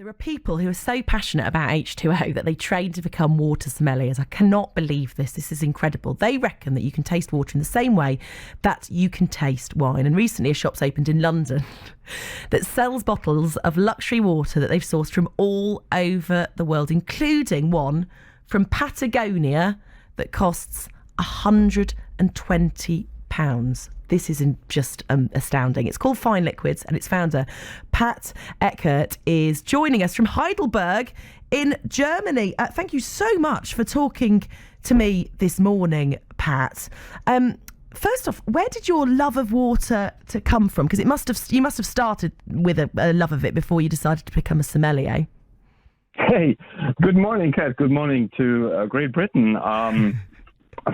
There are people who are so passionate about H2O that they train to become water sommeliers. I cannot believe this. This is incredible. They reckon that you can taste water in the same way that you can taste wine. And recently a shop's opened in London that sells bottles of luxury water that they've sourced from all over the world, including one from Patagonia that costs £120. This is just astounding. It's called Fine Liquids, and its founder, Pat Eckert, is joining us from Heidelberg in Germany. Thank you so much for talking to me this morning, Pat. First off, where did your love of water to come from? Because you must have started with a love of it before you decided to become a sommelier. Hey, good morning, Kat. Good morning to Great Britain.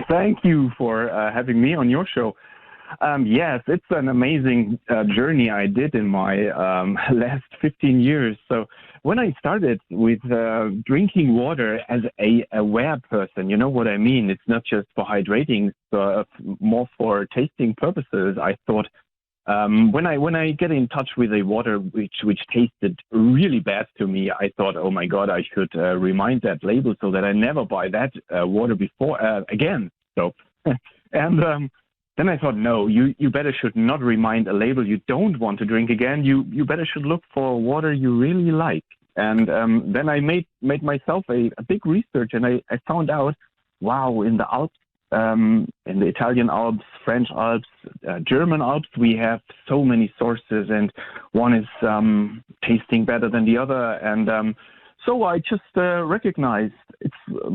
Thank you for having me on your show. Yes, it's an amazing journey I did in my last 15 years. So when I started with drinking water as a aware person, you know what I mean? It's not just for hydrating, more for tasting purposes. I thought when I get in touch with a water which tasted really bad to me, I thought, oh my God, I should remind that label so that I never buy that water before again. So and then I thought, no, you better should not remind a label you don't want to drink again. You better should look for water you really like. And then I made myself a big research, and I found out, wow, in the Alps, in the Italian Alps, French Alps, German Alps, we have so many sources, and one is tasting better than the other. And so I just recognized it's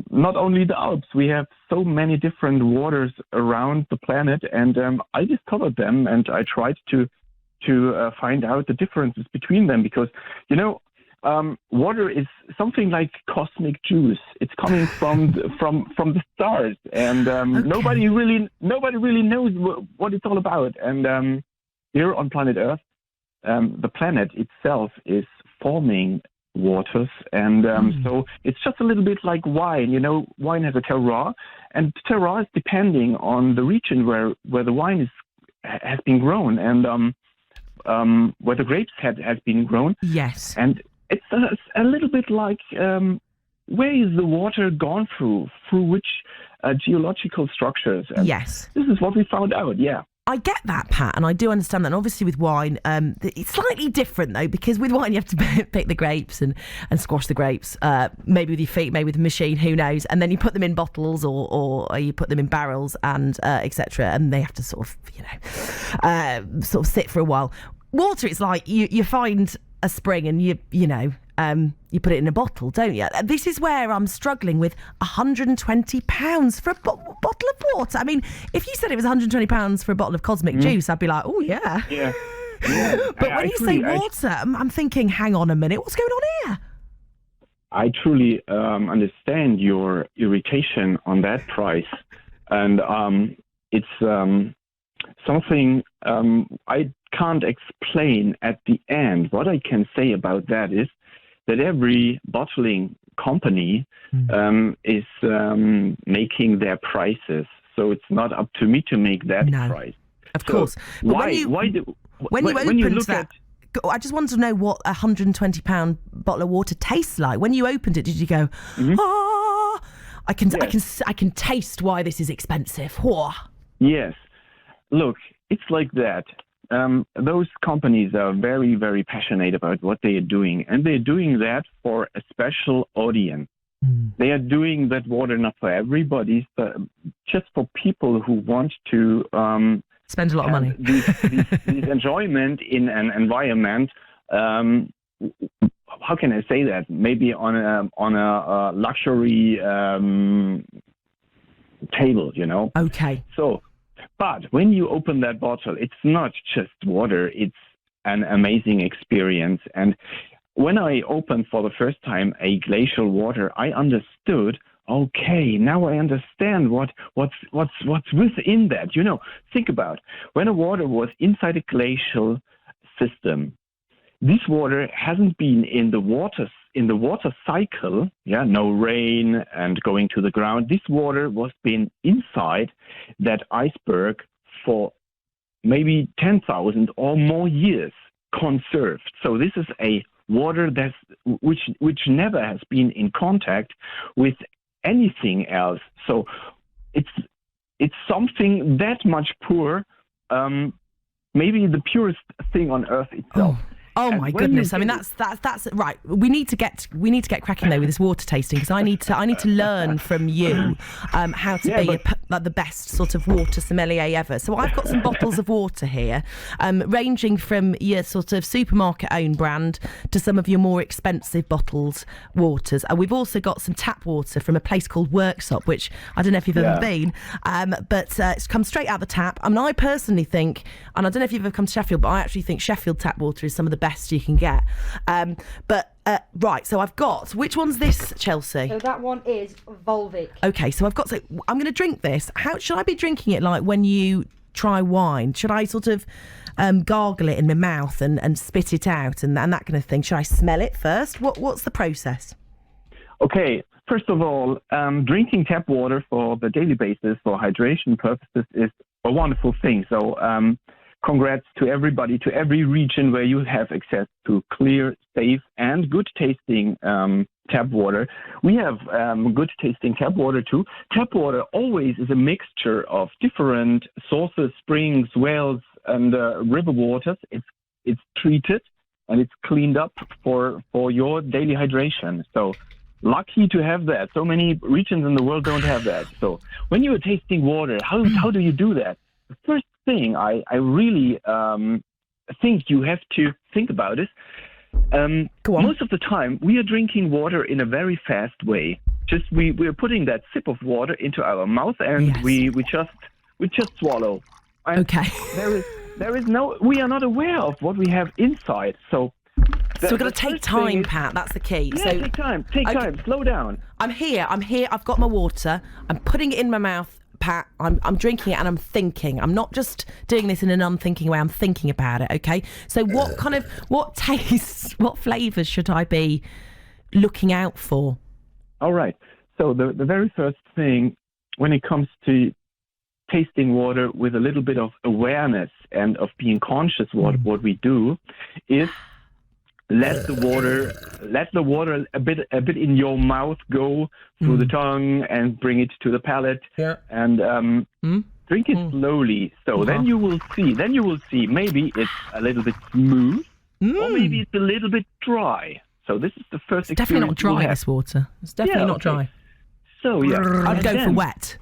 not only the Alps. We have so many different waters around the planet, and I discovered them, and I tried to find out the differences between them, because, you know, water is something like cosmic juice. It's coming from the stars, and Okay. nobody really knows what it's all about. And here on planet Earth, the planet itself is forming waters, and so it's just a little bit like wine. You know, wine has a terroir, and terroir is depending on the region where the wine has been grown, and where the grapes has been grown. Yes. And it's a little bit like where is the water gone through which geological structures. And yes. This is what we found out. Yeah. I get that, Pat, and I do understand that. And obviously with wine, it's slightly different, though, because with wine you have to pick the grapes and squash the grapes, maybe with your feet, maybe with a machine, who knows. And then you put them in bottles or you put them in barrels and etc. And they have to sort of sit for a while. Water, it's like you find a spring and you put it in a bottle, don't you? This is where I'm struggling with £120 for a bottle of water. I mean, if you said it was £120 for a bottle of cosmic juice, I'd be like, oh yeah. Yeah. But when you say water, I'm thinking, hang on a minute, what's going on here? I truly understand your irritation on that price, and it's something I can't explain at the end. What I can say about that is that every bottling company is making their prices, so it's not up to me to make that price. Of course. But when you opened that, I just wanted to know what a £120 bottle of water tastes like. When you opened it, did you go, I can taste why this is expensive? Whoa. Yes. Look, it's like that. Those companies are very, very passionate about what they are doing, and they're doing that for a special audience. They are doing that water not for everybody, but just for people who want to spend a lot of money. This enjoyment in an environment. How can I say that? Maybe on a luxury table, you know. Okay. So. But when you open that bottle, it's not just water, it's an amazing experience. And when I opened for the first time a glacial water, I understood, okay, now I understand what's within that. You know, think about when a water was inside a glacial system. This water hasn't been in the water cycle, no rain and going to the ground. This water was been inside that iceberg for maybe 10,000 or more years, conserved. So this is a water which never has been in contact with anything else. So it's something that much pure, maybe the purest thing on earth itself. Oh my goodness! I mean, that's right. We need to get cracking though with this water tasting, because I need to learn from you how to be the best sort of water sommelier ever. So I've got some bottles of water here, ranging from your sort of supermarket own brand to some of your more expensive bottled waters. And we've also got some tap water from a place called Worksop, which I don't know if you've ever been, but it's come straight out of the tap. I mean, I personally think, and I don't know if you've ever come to Sheffield, but I actually think Sheffield tap water is some of the best you can get. Right, so I've got, which one's this, Chelsea? So that one is Volvic. Okay, so I'm going to drink this. How should I be drinking it, like when you try wine? Should I sort of gargle it in my mouth and spit it out and that kind of thing? Should I smell it first? What's the process? Okay, first of all, drinking tap water for the daily basis for hydration purposes is a wonderful thing. So congrats to everybody, to every region where you have access to clear, safe, and good tasting tap water. We have good tasting tap water too. Tap water always is a mixture of different sources, springs, wells, and river waters. It's treated and it's cleaned up for your daily hydration. So lucky to have that. So many regions in the world don't have that. So when you're tasting water, how do you do that? The first thing I really think you have to think about is most of the time we are drinking water in a very fast way. Just we're putting that sip of water into our mouth and we just swallow. And okay. There is no, we are not aware of what we have inside. So we've got to take time, Pat. That's the key. Yeah, take time. Slow down. I'm here. I've got my water. I'm putting it in my mouth. Pat, I'm drinking it and I'm thinking. I'm not just doing this in an unthinking way. I'm thinking about it, okay? So what tastes, what flavours should I be looking out for? All right. So the very first thing when it comes to tasting water with a little bit of awareness and of being conscious what we do is let the water a bit in your mouth go through the tongue and bring it to the palate and drink it slowly. So then you will see maybe it's a little bit smooth or maybe it's a little bit dry. So this is the first experience. Definitely not dry, this water. It's definitely not dry. So I'd go for wet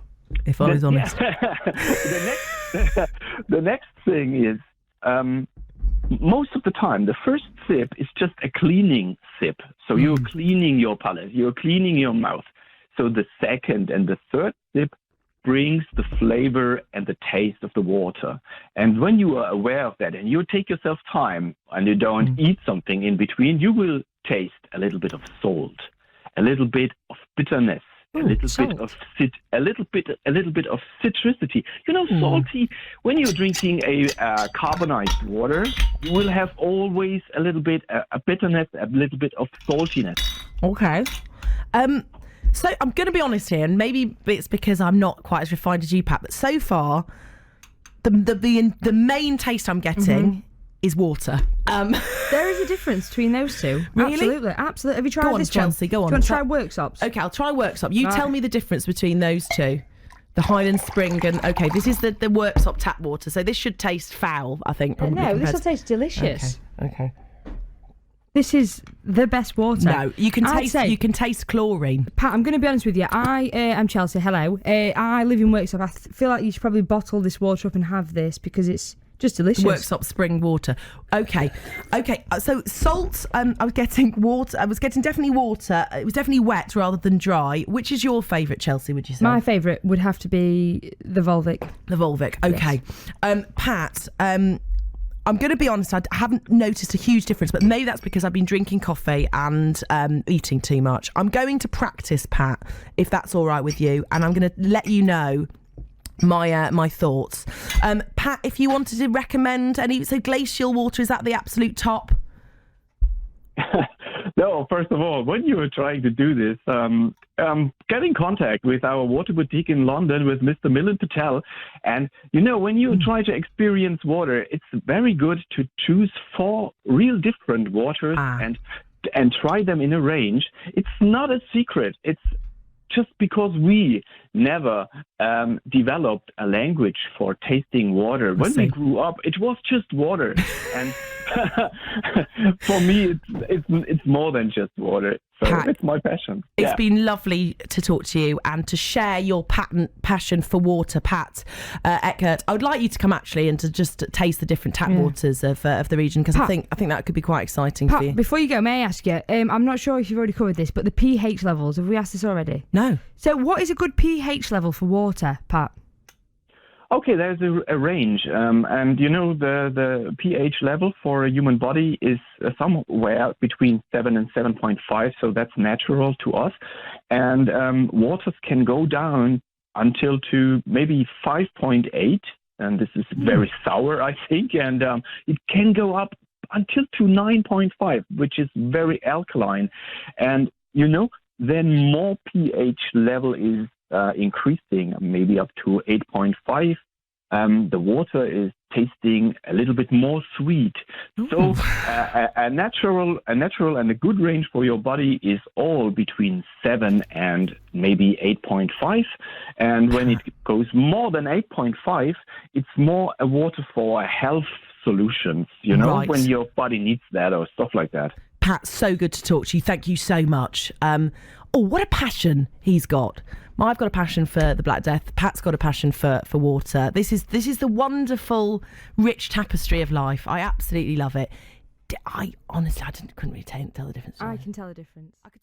if I was honest. The next thing is most of the time, the first sip is just a cleaning sip. So you're cleaning your palate, you're cleaning your mouth. So the second and the third sip brings the flavor and the taste of the water. And when you are aware of that and you take yourself time and you don't eat something in between, you will taste a little bit of salt, a little bit of bitterness, a little bit of citricity. You know, salty. When you're drinking a carbonized water, you will have always a little bit a bitterness, a little bit of saltiness. Okay. So I'm going to be honest here, and maybe it's because I'm not quite as refined as you, Pat. But so far, the main taste I'm getting is water. There is a difference between those two. Really? Absolutely. Have you tried this, Chelsea? Go on. Do you want to try Worksops? Okay, I'll try Worksop. You tell me the difference between those two. The Highland Spring and... Okay, this is the Worksop tap water, so this should taste foul, I think. Probably no, this will taste delicious. Okay. This is the best water. No, you can taste chlorine. Pat, I'm going to be honest with you. I am Chelsea. Hello. I live in Worksop. I feel like you should probably bottle this water up and have this because it's just delicious. Worksop spring water. Okay. So salt. I was getting water. I was getting definitely water. It was definitely wet rather than dry. Which is your favourite, Chelsea? Would you say? My favourite would have to be the Volvic. The Volvic. Okay. Yes. Pat. I'm going to be honest, I haven't noticed a huge difference, but maybe that's because I've been drinking coffee and eating too much. I'm going to practice, Pat, if that's all right with you, and I'm going to let you know my thoughts. Pat, if you wanted to recommend any, so glacial water, is that the absolute top? No, first of all, when you were trying to do this, get in contact with our water boutique in London with Mr. Milan Patel. And, when you try to experience water, it's very good to choose 4 real different waters and try them in a range. It's not a secret. It's just because we never developed a language for tasting water. When we grew up, it was just water. And for me, it's more than just water. So Pat, it's my passion. It's been lovely to talk to you and to share your passion for water, Pat Eckert. I would like you to come actually and to just taste the different tap waters of the region, because I think that could be quite exciting for you. Before you go, may I ask you? I'm not sure if you've already covered this, but the pH levels. Have we asked this already? No. So, what is a good pH level for water, Pat? Okay, there's a range, and the pH level for a human body is somewhere between 7 and 7.5, so that's natural to us. And waters can go down until to maybe 5.8, and this is very sour, I think, and it can go up until to 9.5, which is very alkaline. And then more pH level is increasing, maybe up to 8.5. The water is tasting a little bit more sweet. So a natural and a good range for your body is all between 7 and maybe 8.5. And when it goes more than 8.5, it's more a water for health solutions, Right. when your body needs that or stuff like that. Pat, so good to talk to you. Thank you so much. What a passion he's got. I've got a passion for the Black Death. Pat's got a passion for water. This is the wonderful, rich tapestry of life. I absolutely love it. I honestly, couldn't really tell the difference. I can tell the difference.